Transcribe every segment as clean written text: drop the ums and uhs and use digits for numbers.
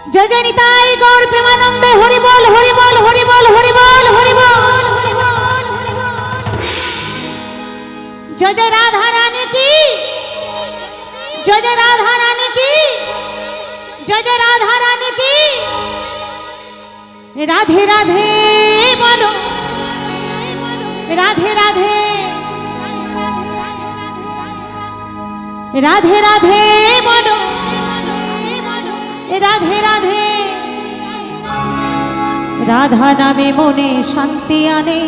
जय जय निताई गौर प्रेमानंदे हरि बोल हरि बोल हरि बोल हरि बोल हरि बोल। जय जय राधा रानी की, जय जय राधा रानी की, जय जय राधा रानी की। राधे राधे बोलो, राधे राधे, राधे राधे बोलो, राधे राधे। राधा नामे मने शांति आने,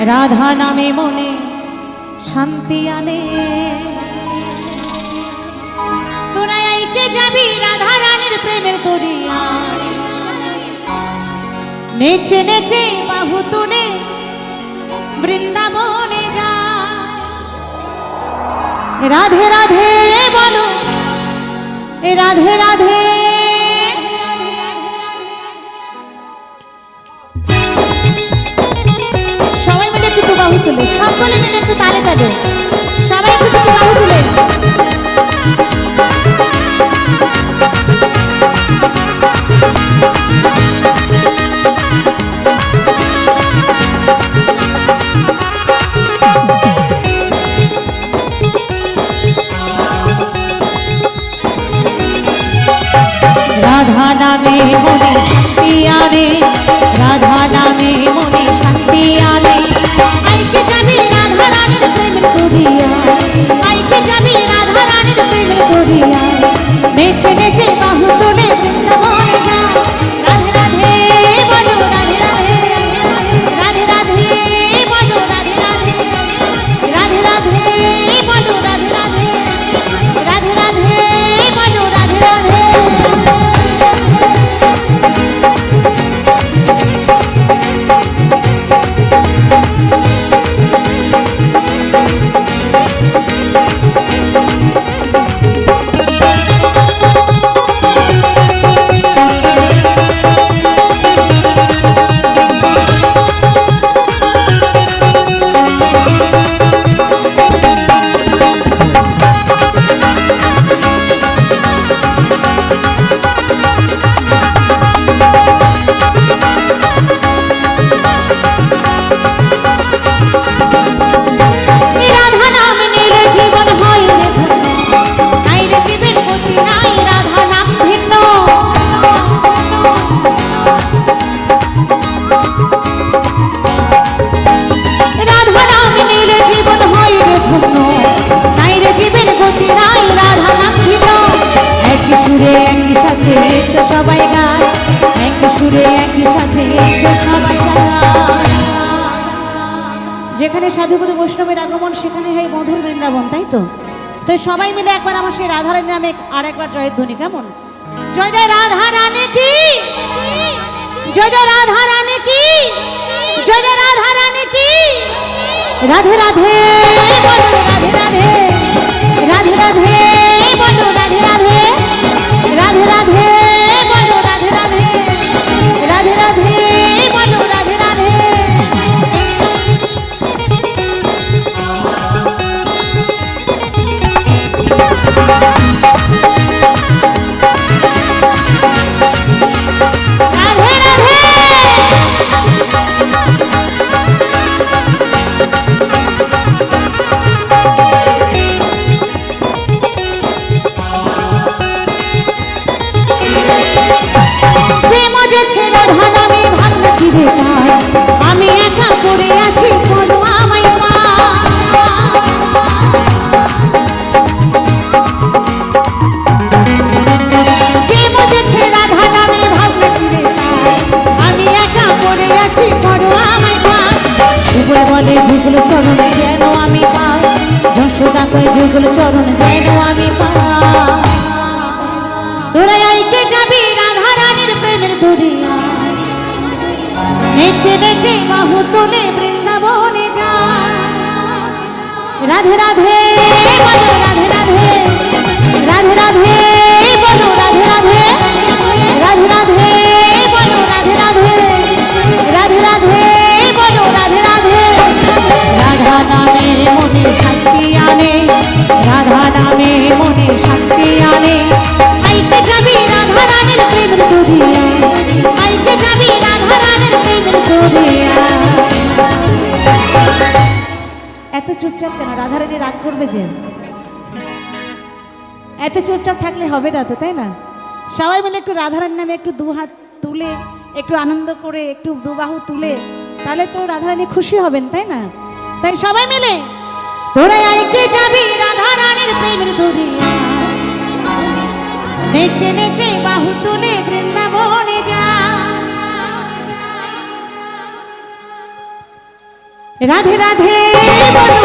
राधा नामे मने शांति आने। তোরা আইকে যাবি রাধা রানীর প্রেমের দরিয়া, নেচে নেচে বাহু তুলে বৃন্দাবনে যা। রাধে রাধে বলো, রাধে রাধে। সবাই মিলে একটু বাহু তুলে, সকলে মিলে একটু তালে তালে, সবাই একটু বাহু তুলে। राधा नामे मने शांति आने, राधा नामे मने शांति आने। आइके जाबी राधा रानीर प्रेमेर दरिया, आइके जाबी राधा रानीर प्रेमेर दरिया, नेचे नेचे बाहु तुले बृंदाबने जा। राधे राधे बोलो, राधे राधे, राधे राधे बोलो, राधे राधे, राधे राधे बोलो, राधे राधे, राधे राधे बोलो, राधे राधे। সবাই গায় এক সুরে একই সাথে সবাই গায়। যেখানে সাধুগুরু বৈষ্ণবের আগমন সেখানে হয় মধুর বৃন্দাবন, তাই তো? তো সবাই মিলে একবার আমার সেই রাধা রানীর নামে আর একবার জয়ের ধ্বনি কেমন? জয় জয় রাধা রানী কি, জয় জয় রাধা রানী কি, জয় জয় রাধা রানী কি। রাধে রাধে বলো, রাধে রাধে, রাধে রাধে বলো, রাধে রাধে, রাধে রাধে বলো, রাধে রাধে, রাধে রাধে বলো, রাধে রাধে। রাধে রাধে। আমি একা পড়ে আছি, বলো আমায় মা। যে মজেছে রাধা নামে ভাবনা কিরে তাই, আমি একা পড়ে আছি, বলো আমায় মা। যুগল বলে যুগল চরণ যেন আমি পাই, যশোদা কয় যুগল চরণ যেন আমি পাই। তোরা আইকে যাবি রাধা রানীর প্রেমের দরিয়া, নেচে নেচে বাহু তুলে বৃন্দাবনে যা। রাধে রাধে বলো, রাধে রাধে, রাধে রাধে বলো, রাধে রাধে, রাধে রাধে বলো, রাধে রাধে, রাধে রাধে বলো, রাধে রাধে। রাধা নামে মনে শান্তি আনে, রাধা নামে মনে শান্তি আনে। চুপচাপ কেন? রাধারানী রাগ করবে যে? এত চুপচাপ থাকলে হবে না তো, তাই না? সবাই মিলে একটু রাধারানীর নামে একটু দু হাত তুলে, একটু আনন্দ করে, একটু দু বাহু তুলে, তাহলে তো রাধারানী খুশি হবেন, তাই না? তাই সবাই মিলে তোরা আইকে যাবি রাধারানীর প্রেমের দরিয়া, নেচে নেচে বাহু তুলে বৃন্দাবনে যা। রাধে রাধে বলো